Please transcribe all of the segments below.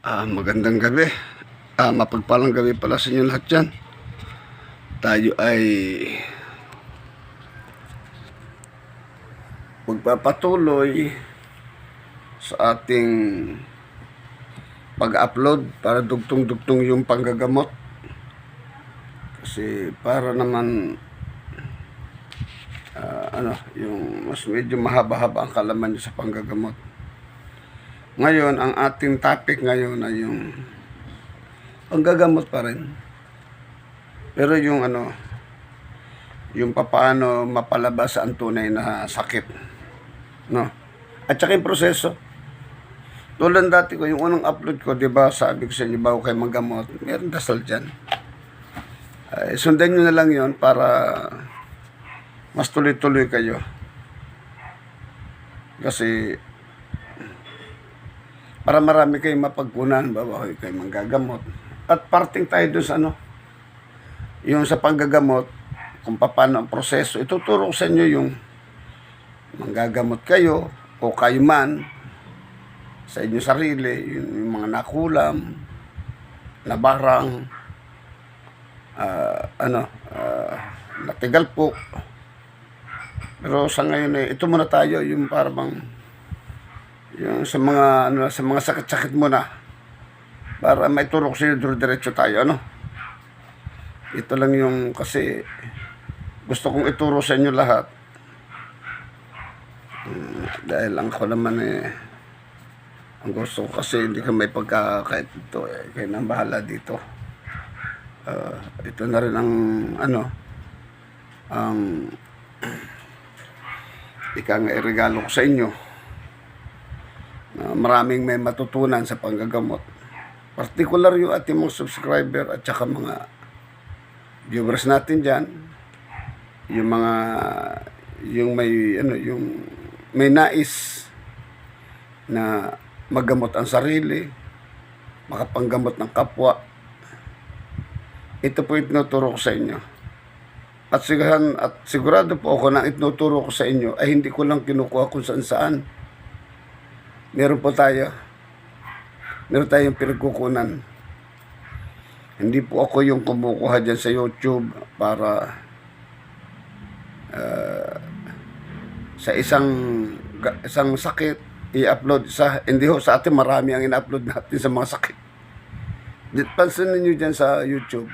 Magandang gabi. Mapagpalang gabi pala sa inyo lahat dyan. Tayo ay magpapatuloy sa ating pag-upload para dugtong-dugtong yung panggagamot. Kasi para naman yung mas medyo mahaba-haba ang kalaman nyo sa panggagamot. Ngayon, ang ating topic ngayon ay yung panggagamot pa rin. Pero yung yung papaano mapalabas ang tunay na sakit. No? At saka yung proseso. Tulad dati ko, yung unang upload ko, di ba, sabi ko sa inyo, bago kayo maggamot, meron dasal dyan. Sundan nyo na lang yon para mas tuloy-tuloy kayo. Kasi para marami kayong mapagkunan, bago kayo manggagamot. At parting tayo doon sa yung sa panggagamot, kung paano ang proseso. Ituturo ko sa inyo yung manggagamot kayo o kayo man sa inyo sarili, yung mga nakulam, nabarang, natigal po. Pero sa ngayon ito muna tayo, yung parang yung sa mga sa mga sakit-sakit muna para maituro ko sa inyo, diretso tayo, Ito lang yung kasi gusto kong ituro sa inyo lahat. Dahil ang ko naman ang gusto ko kasi hindi ka may pagkakait ito kayo nang bahala dito. Ito na rin ang ang regalo ko sa inyo. Maraming may matutunan sa panggagamot. Particular yung ating mga subscriber at saka mga viewers natin dyan. Yung mga yung may nais na maggamot ang sarili, makapanggamot ng kapwa. Ito po itinuturo ko sa inyo. At sigurado po ako na itinuturo ko sa inyo ay hindi ko lang kinukuha kung saan-saan. Meron tayong pinagkukunan. Hindi po ako yung kumukuha dyan sa YouTube para sa isang sakit i-upload hindi ho sa atin marami ang in-upload natin sa mga sakit. Pansinin niyo dyan sa YouTube.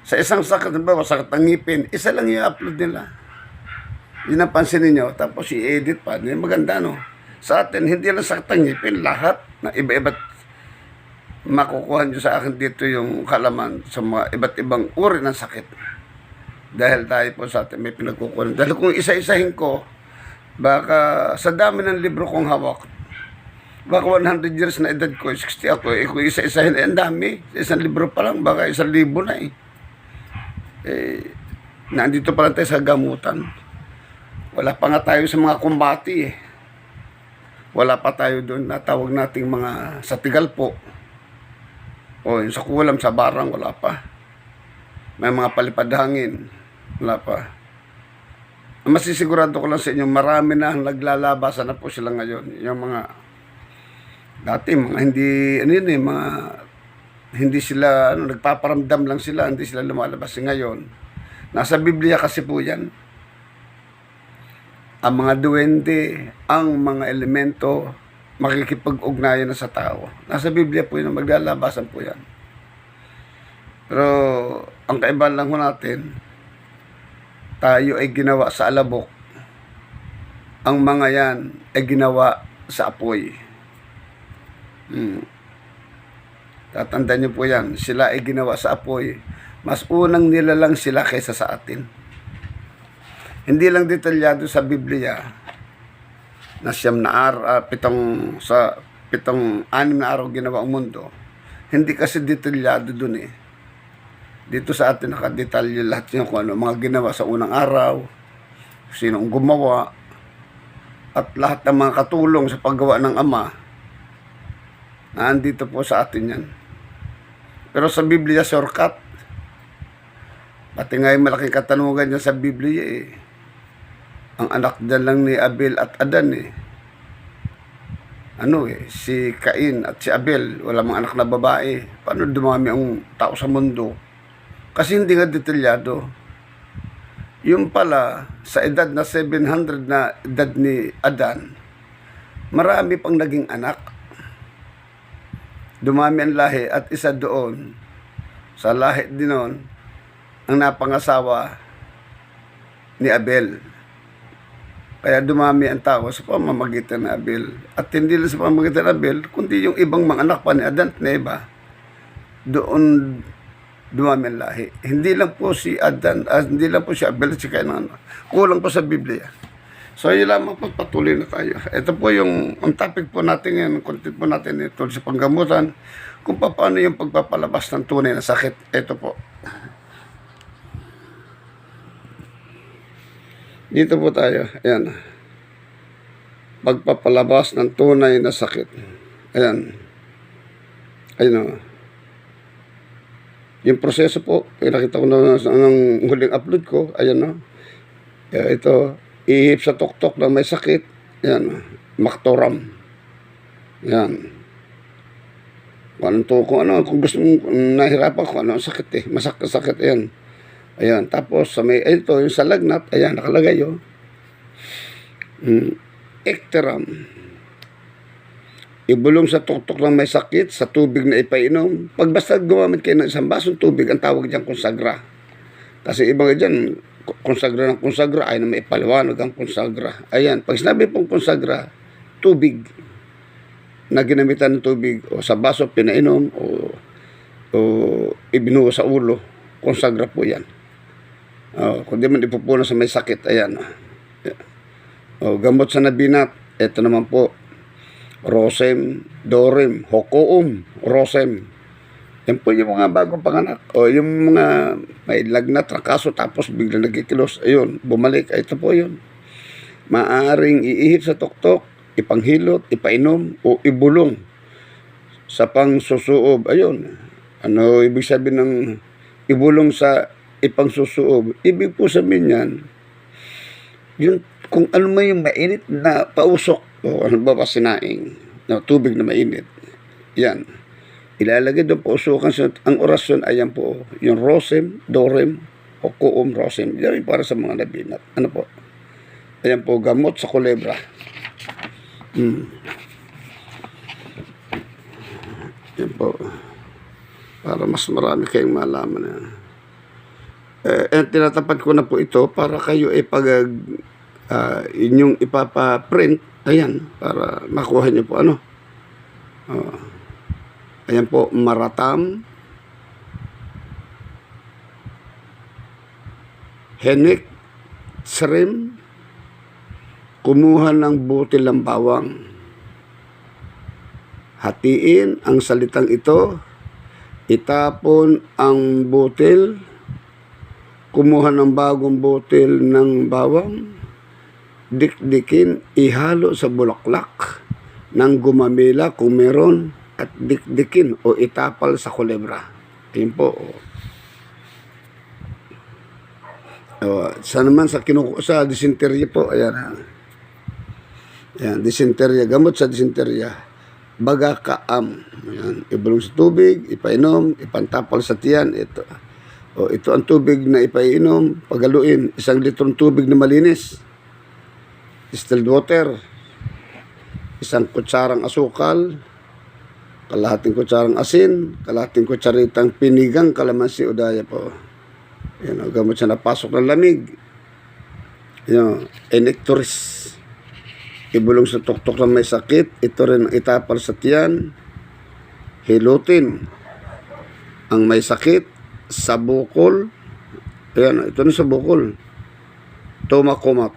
Sa isang sakit, sakit ng ngipin, isa lang i-upload nila. Yun ang pansinin nyo. Tapos i-edit pa. Maganda, Sa atin, hindi lang sakit ng ngipin. Lahat na iba-iba't makukuha nyo sa akin dito yung kalaman sa mga iba't ibang uri ng sakit. Dahil tayo po sa atin may pinagkukunan. Dahil kung isa-isahin ko, baka sa dami ng libro kong hawak, baka 100 years na edad ko, 60 ako, kung isa-isahin, ang dami. Isang libro pa lang, baka 1,000 na nandito pa lang tayo sa gamutan. Wala pa nga tayo sa mga kumbati Wala pa tayo doon na tawag nating mga sa tigal po. O yung sa kulam, sa barang, wala pa. May mga palipad hangin, wala pa. Masisigurado ko lang sa inyo, marami na naglalabasan na po sila ngayon. Yung mga dati, mga hindi sila, nagpaparamdam lang sila, hindi sila lumalabas. Ngayon, nasa Biblia kasi po yan. Ang mga duwende, ang mga elemento, makikipag-ugnayan na sa tao. Nasa Biblia po yun, maglalabasan po yan. Pero, ang kaibahan lang ho natin, tayo ay ginawa sa alabok. Ang mga yan ay ginawa sa apoy. Tatandaan niyo po yan, sila ay ginawa sa apoy. Mas unang nilalang sila kaysa sa atin. Hindi lang detalyado sa Biblia na 6 na araw ginawa ang mundo. Hindi kasi detalyado dun Dito sa atin nakadetalye lahat yung kung mga ginawa sa unang araw, sinong gumawa, at lahat ng mga katulong sa paggawa ng Ama. Nandito po sa atin yan. Pero sa Biblia, shortcut. Pati nga yung malaking katanungan niya sa Biblia Ang anak dyan lang ni Abel at Adan si Cain at si Abel, wala mga anak na babae. Paano dumami ang tao sa mundo? Kasi hindi nga detalyado. Yung pala, sa edad na 700 na edad ni Adan, marami pang naging anak. Dumami ang lahi at isa doon, sa lahi din noon, ang napangasawa ni Abel. Kaya dumami ang tao sa pamamagitan ng Abel. At hindi lang sa pamamagitan ng Abel, kundi yung ibang mga anak pa ni Adan at Eva, doon dumami ang lahi. Hindi lang po si Adan, hindi lang po si Abel at si Cain, kulang po sa Biblia. So yun lamang po, patuloy na tayo. Ito po yung ang topic po natin ngayon, content po natin ito sa panggamutan, kung paano yung pagpapalabas ng tunay na sakit. Ito po. Dito po tayo. Ayan. Pagpapalabas ng tunay na sakit. Ayan. Ayan o. Yung proseso po, nakita ko na ng huling upload ko. Ayan o. Ito, ihip sa tuktok na may sakit. Ayan. Maktoram. Ayan. Kung gusto mong nahirapan ko, ano ang sakit eh. Masakit. Ayan. Ayan, tapos sa may ito, yung sa lagnat, ayan, nakalagay yun. Ecteram. Ibulong sa tuktok ng may sakit, sa tubig na ipainom. Pag basta gumamit kayo ng isang basong tubig, ang tawag diyan konsagra. Kasi iba nga dyan, konsagra ng konsagra, ay na may paliwanag ang konsagra. Ayan, pag sinabi pong konsagra, tubig, na ginamitan ng tubig, o sa baso pinainom, o ibinuho sa ulo, konsagra po yan. Kung di man ipupuno sa may sakit, ayan. Gamot sa nabinat, ito naman po, Rosem, Dorem, Hokoum, Rosem. Yan po yung mga bagong panganak. O yung mga may lagnat, trangkaso, tapos bigla nagkikilos. Ayun, bumalik. Ito po yun. Maaring iihip sa tuktok, ipanghilot, ipainom, o ibulong sa pangsusuob. Ayun. Ano ibig sabihin ng ibulong sa ipangsusuob? Ibig po sabihin yan, yung, kung ano may yung mainit na pausok, o ano ba sinaing, na tubig na mainit, yan. Ilalagay doon pausukan sa, ang orasyon, ayan po, yung Rosem, Dorem, o Kuum, Rosem. Yan para sa mga nabinat. Ano po? Ayan po, gamot sa kulebra. Yan po. Para mas marami kayong malaman na. Tinatapat ko na po ito para kayo inyong ipapaprint. Ayan, para makuha nyo po ano. Ayan po, Maratam, Henik, Srim, kumuha ng butil ng bawang. Hatiin ang salitang ito, itapon ang butil, kumuha ng bagong butil ng bawang, dikdikin, ihalo sa bulaklak ng gumamela kung meron, at dikdikin o itapal sa kulebra. Ayun po. Sa naman sa disenterya po, ayan. Ayan, disenterya, gamot sa disenterya. Bagakaam. Ayan, ibulong sa tubig, ipainom, ipantapal sa tiyan. Ito ang tubig na ipainom, pagaluin, 1 litrong tubig na malinis. Distilled water, 1 kutsarang asukal, kalahating kutsarang asin, kalahating kutsaritang pinigang kalamansi o daya po. Yan, gamot siya napasok ng lamig. Yan, enectoris. Ibulong sa tuktok ng may sakit, ito rin ang itapal sa tiyan. Hilutin ang may sakit sa bukol. Ayan, ito na sa bukol. Tumakumat.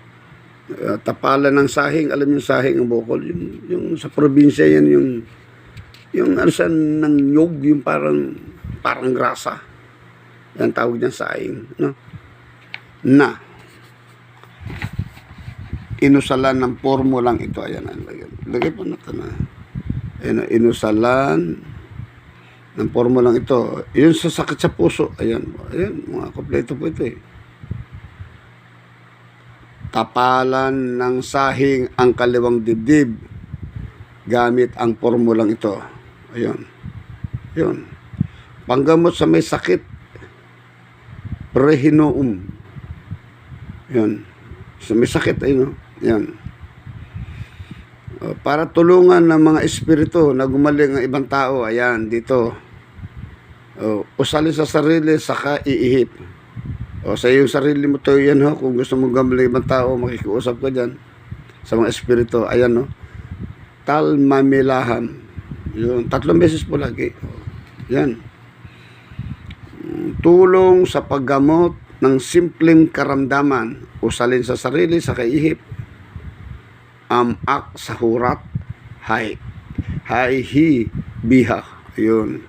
Tapalan ng sahing, alam yung sahing ang bukol. Yung sa probinsya yan, yung ano sa ng nyog, yung parang grasa. Yan tawag niyan sahing, no? Na inusalan ng formulang ito. Ayan, lagay po natin na. Ayan, inusalan ng formulang ito. Yun sa sakit sa puso. Ayan, mga kompleto po ito eh. Tapalan ng sahing ang kaliwang dibdib. gamit ang formulang ito. Ayun. Yun. Panggamot sa may sakit, Prehinoum. Yun. Sa may sakit, ayun. Yan. Para tulungan ng mga espiritu na gumaling ang ibang tao. Ayan, dito. Usalin sa sarili, saka iihip. Sa iyong sarili mo to yan, ho. Kung gusto mong gumaling ibang tao, makikiusap ka dyan sa mga espiritu. Ayan, no. Talmamilaham. Yun. 3 beses po lagi. Yan. Tulong sa paggamot ng simpleng karamdaman. Usalin sa sarili, sa kaihip. Amak sa hurat. Hay hi biha. Yun.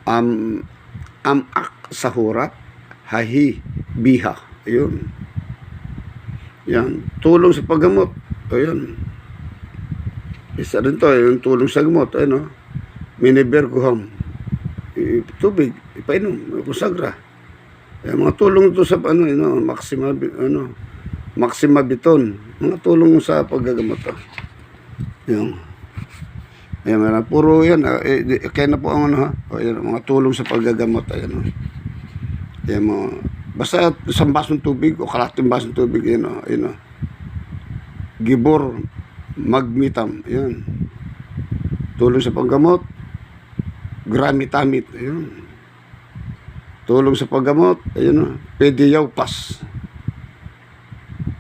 Amak sa hurat. Hay biha. Yun. Yan. Tulong sa paggamot. Ayun. Isa rin to. Yung tulong sa gamot. Ano? Miniberguham. Tubig. Ipainom. Kusagra. Mga tulong to sa Maxima Biton. Mga tulong sa paggagamot. Yung. Ayan, puro yan. Kaya na po ang ayan, mga tulong sa paggagamot. Ayan, ayan, basta isang basong tubig o kalating basong tubig. Ayan, Gibor Magmitam. Ayan. Tulong sa paggamot. Gramitamit. Ayan. Tulong sa paggamot. Ayan, Pediyaupas.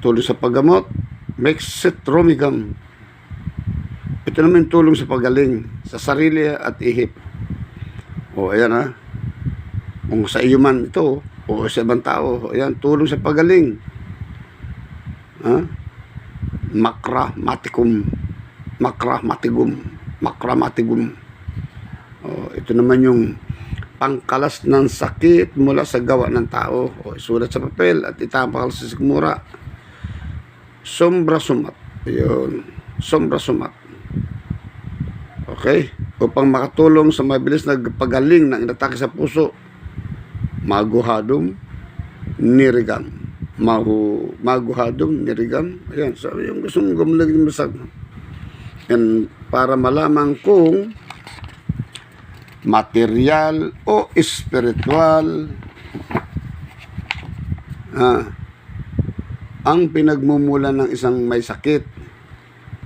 Tulong sa paggamot, Mexetromigam. Ito naman tulong sa pagaling sa sarili at ihip. Ayan kung sa iyo man ito o sa ibang tao, ayan, tulong sa pagaling. Makramatigum. Ito naman yung pangkalas ng sakit mula sa gawa ng tao. Isulat sa papel at itapakal sa sikmura. Sombra sumat. Ayun. Sombra sumat. Okay? Upang makatulong sa mabilis na pagaling ng inatake sa puso. Maguhadum nirigam. Maguhadum nirigam. Ayan. So, yung gusto mong gumaling ng masag. Yan. Para malaman kung material o espiritual ang pinagmumulan ng isang may sakit.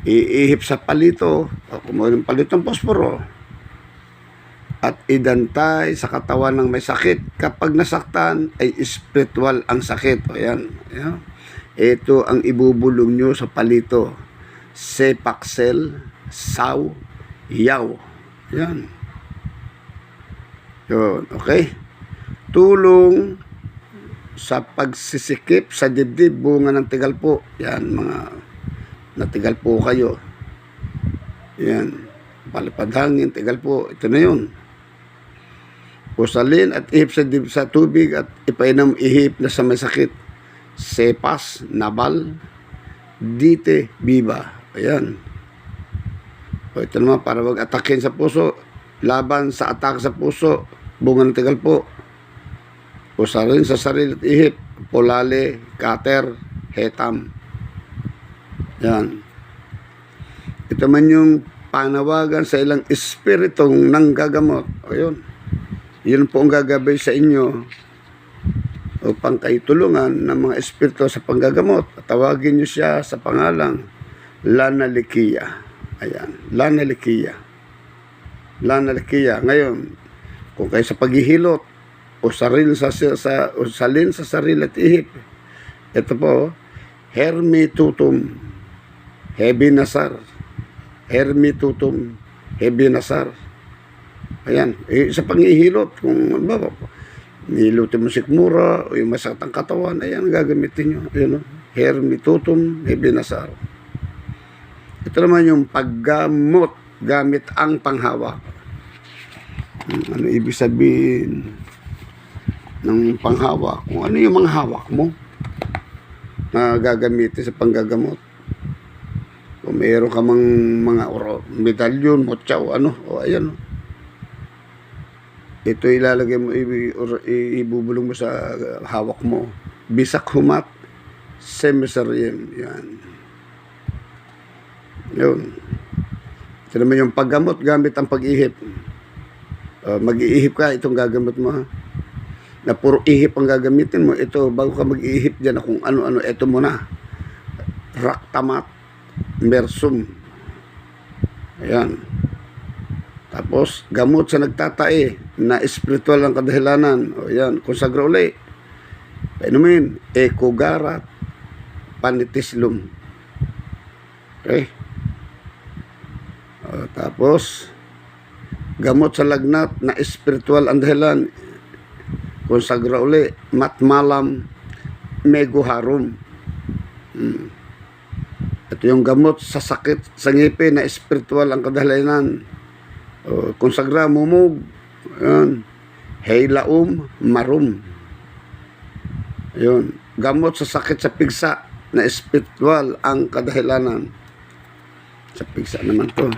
Iihip sa palito o kumuha ng palitong posporo at idantay sa katawan ng may sakit. Kapag nasaktan ay espiritual ang sakit. Ayan. Ito ang ibubulong nyo sa palito. Sepaksel, saw, yaw. Ayan. Yun. Okay. Tulong sa pagsisikip sa dibdib, bunga ng tigalpo. Yan, mga natigalpo kayo. Yan, palipad hangin, tigalpo. Ito na yun. Usalin at ihip sa tubig at ipainom ihip na sa may sakit. Sepas, nabal, dite, biba. Ayan. Ito naman para wag atakin sa puso. Laban sa atake sa puso, bunga ng tigalpo. Usalin sa sarili at ihip, polale, kater, hetam. Yan. Ito man yung panawagan sa ilang espiritong nanggagamot. Ayun. Yun po ang gagabay sa inyo upang kayo tulungan ng mga espiritu sa panggagamot. Tawagin nyo siya sa pangalang Lanalikia. Ayan. Lanalikia. Ngayon, kung kayo sa paghihilot, usalin sa sarili at ihip. Ito po, Hermitutum Hebinasar. Hermitutum Hebinasar. Ayan, sa panghihilot, kung nihilutin mo sikmura o yung masakit ang katawan, ayan, gagamitin nyo. Ayan, Hermitutum Hebinasar. Ito naman yung paggamot gamit ang panghawak. Ano ibig sabihin ng panghawak? Kung ano yung mga hawak mo na gagamitin sa panggagamot. Kung mayroon ka mang mga medalyon, motsaw, ayan. Ito ilalagay mo, ibubulong mo sa hawak mo. Bisak humat, semisarium, yan. Yun. Ito naman yung paggamot gamit ang pag-ihip. Mag-iihip ka, itong gagamot mo ha. Na puro ihip ang gagamitin mo. Ito, bago ka mag-iihip dyan kung ano-ano, ito muna. Raktamat, mersum. Ayan. Tapos, gamot sa nagtatae na espiritual ang kadahilanan. O yan, konsagra uli. Painumin, ekogarat, panitislum. Okay? Tapos, gamot sa lagnat na espiritual ang dahilan. Konsagra uli, matmalam, meguharum. Ito yung gamot sa sakit sa ngipin na espiritual ang kadahilanan. Konsagra, mumug. Ayan. Heilaum, marum. Ayun. Gamot sa sakit sa pigsa na espiritual ang kadahilanan. Sa pigsa naman to.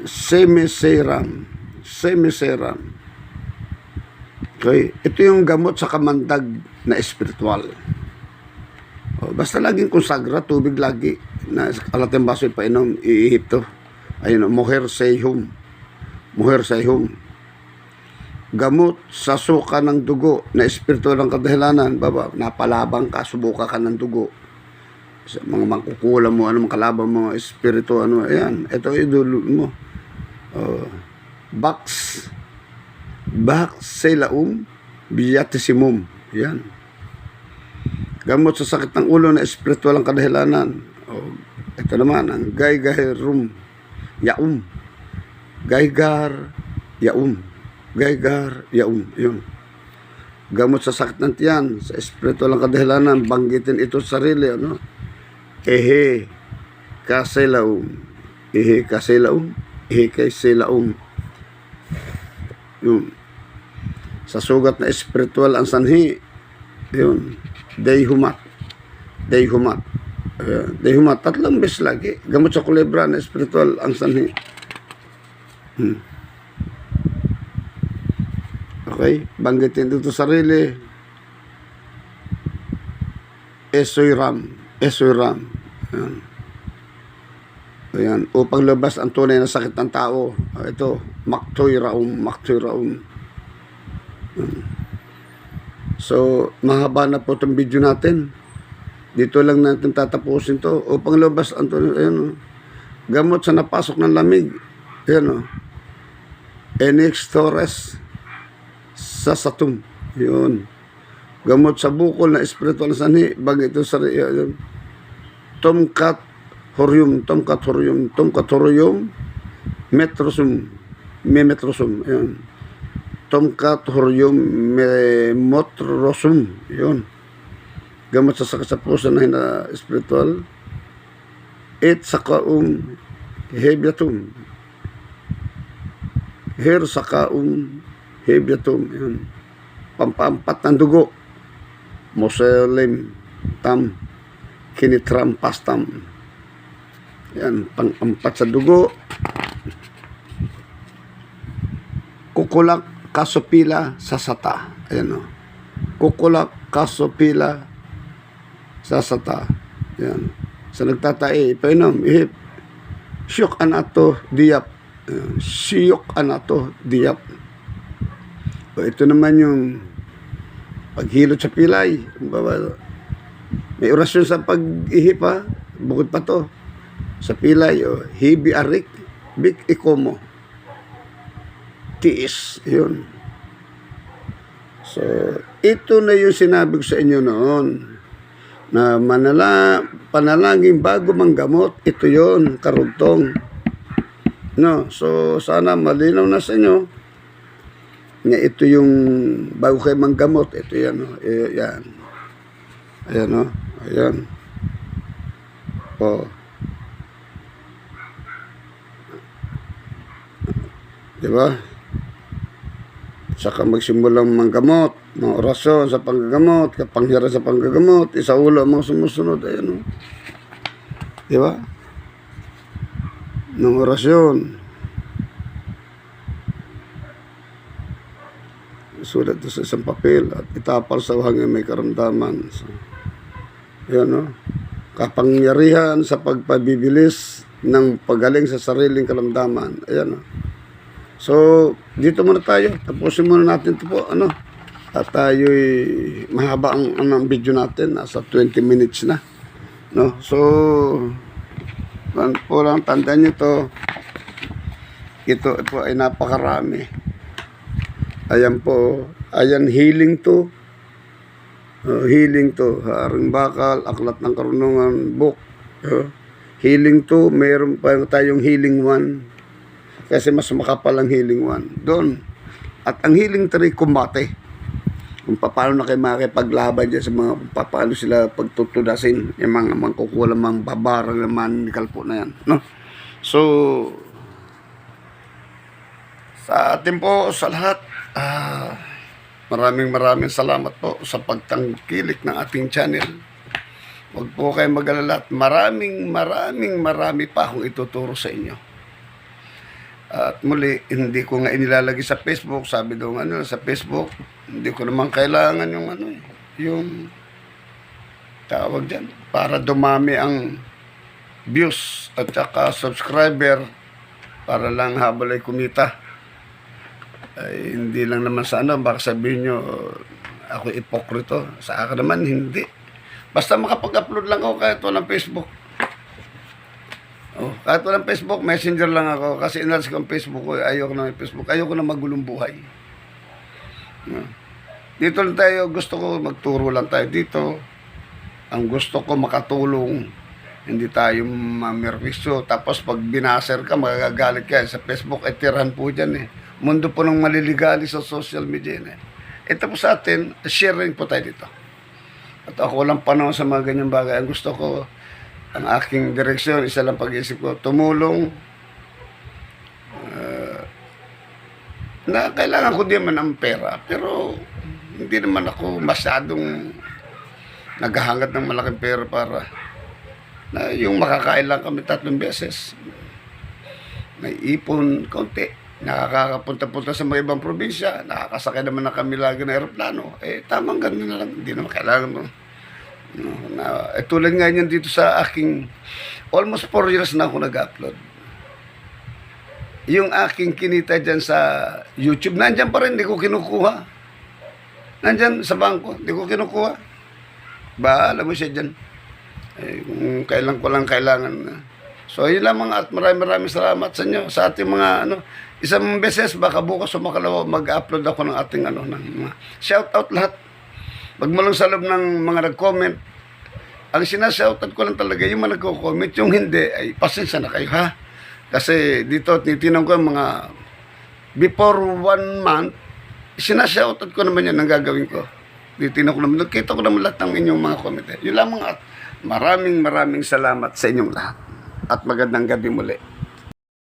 Semiseram. Okay. Ito yung gamot sa kamandag na espiritual. Basta laging konsagra, tubig lagi. Na kalating baso ipainom, iihip to. Ayun, moher sehum. Gamot sa suka ng dugo na espiritual ng kadahilanan. Baba, napalabang ka, subuka ka ng dugo. Sa mga mangkukulam mo, anong kalabang mo, espiritu, ano, ayan. Ito idulot mo. Selaum, biyatissimum. Yan. Gamot sa sakit ng ulo na espiritual ang kadahilanan. Ito naman, ang gaygarum, yaum. Gaygar, yaum. Yun. Gamot sa sakit ng tiyan, sa espiritual ang kadahilanan, banggitin ito sa sarili, ano? Ehe, kaselaum. Yun. Sa sugat na espiritual ang sanhi, yun, Dehumat. Dehumat, 3 beses lagi. Gamot sa kulebra na espiritual ang sanhi. Okay, banggitin dito sarili. Esoyram. Ayan, upang labas ang tunay na sakit ng tao. Ito, maktoy raum. So, mahaba na po itong video natin. Dito lang natin tatapusin to. Upang labas ang tunay, ayan, gamot sa napasok ng lamig. Ayan, Enix Torres sa Satum. Yun. Gamot sa bukol na espiritual na sanhi. Bagay ito sa yun. Tomcat horium. Metrosum. Ayan. Tomcat horium memotrosum. Yun. Gamot sa sakit sa puso na espiritual. Et sakaum hebiatum. Her sakaum hebiatum. Yun. Pampampat ng dugo. Moselim tam kinitram pastam. Yan, pang-ampat sa dugo. Kukulak kasopila sa sata. Ayan o. Kukulak kasopila sa sata. Yan. Sa nagtatae, painom, ihip. Syuk anato diyap. Syuk anato diyap. O, ito naman yung paghilot sa pilay. May orasyon sa pag-ihip ha. Bukod pa to. Sa pilay, hibi arik, bik ikomo. Tiis. Yun. So, ito na yung sinabi ko sa inyo noon. Na panalangin bago manggamot. Ito yun, karugtong. No, so sana malinaw na sa inyo. Nga ito yung bago kayo manggamot. Ito yan, yan. Ayan, ayan. Diba? Saka magsimulang manggamot, mga orasyon sa panggagamot, kapangyarihan sa panggagamot, isaulo mga sumusunod, ayan. Diba? Ng orasyon. Sulat sa isang papel at itapal sa hanggang may karamdaman. So, Yun, no? Kapangyarihan sa pagpabibilis ng pagaling sa sariling kalamdaman. Ayan, no? So, dito muna tayo. Tapusin muna natin ito po, ano? At tayo'y mahaba ang video natin. Nasa 20 minutes na. No? So, po lang, tandaan nyo to. Ito po ay napakarami. Ayan po. Ayan, healing to. Healing to. Haring Bakal, Aklat ng Karunungan, book. Healing to. Mayroon pa tayong healing 1. Kasi mas makapal ang healing 1. Doon. At ang healing 3, kumbate. Kung paano na kayo makikipaglaban dyan sa mga, paano sila pagtutudasin, yung mga mangkukulang, mga babarang naman, nikalpo na yan. No? So, sa atin po, sa lahat, maraming salamat po sa pagtangkilik ng ating channel. Huwag po kayo mag-alala at marami pa akong ituturo sa inyo. At muli, hindi ko nga inilalagay sa Facebook. Sabi daw nga sa Facebook, hindi ko naman kailangan yung yung tawag dyan, para dumami ang views at saka subscriber, para lang habang ay kumita. Ay, hindi lang naman sa baka sabihin nyo, ako ipokrito. Sa akin naman, hindi. Basta makapag-upload lang ako kahit walang Facebook. Kahit walang Facebook, Messenger lang ako. Kasi inalis ko ang Facebook ko. Ayoko na may Facebook. Ayoko na magulong buhay. Dito lang tayo. Gusto ko magturo lang tayo dito. Ang gusto ko makatulong. Hindi tayo mamerwisyo. Tapos pag binaser ka, magagalit ka. Sa Facebook, tirahan po dyan eh. Mundo po ng maliligali sa social media. Ito po sa atin, sharing po tayo dito. At ako walang panahon sa mga ganyang bagay. Ang gusto ko, ang aking direksyon, isa lang pag-iisip ko, tumulong na kailangan ko din man ang pera, pero hindi naman ako masyadong naghahangad ng malaking pera para na yung makakain lang kami 3 beses. May ipon konti, nakakapunta-punta sa mga ibang probinsya, nakakasakay naman na kami lagi ng aeroplano. Tamang ganun na lang, hindi naman kailangan mo. Tulad nga yan dito sa aking almost 4 years na ako nag-upload. Yung aking kinita dyan sa YouTube, nandyan pa rin, hindi ko kinukuha. Nandyan sa bangko, hindi ko kinukuha. Bahala mo siya dyan. Kung kailan ko lang kailangan. So yun lamang, at maraming salamat sa inyo, sa ating mga isang beses, baka bukas o makalawa mag-upload ako ng ating ng mga shout out lahat. Pag malong sa loob ng mga nag-comment, ang sinashoutout ko lang talaga yung mga nagko-comment, yung hindi, ay pasensya na kayo ha. Kasi dito, titinan ko yung mga before 1 month, sinashoutout ko naman yan ang gagawin ko. Titinan ko naman, nakita ko naman lahat ng inyong mga comment. Yun lamang, at maraming salamat sa inyong lahat. At magandang gabi muli.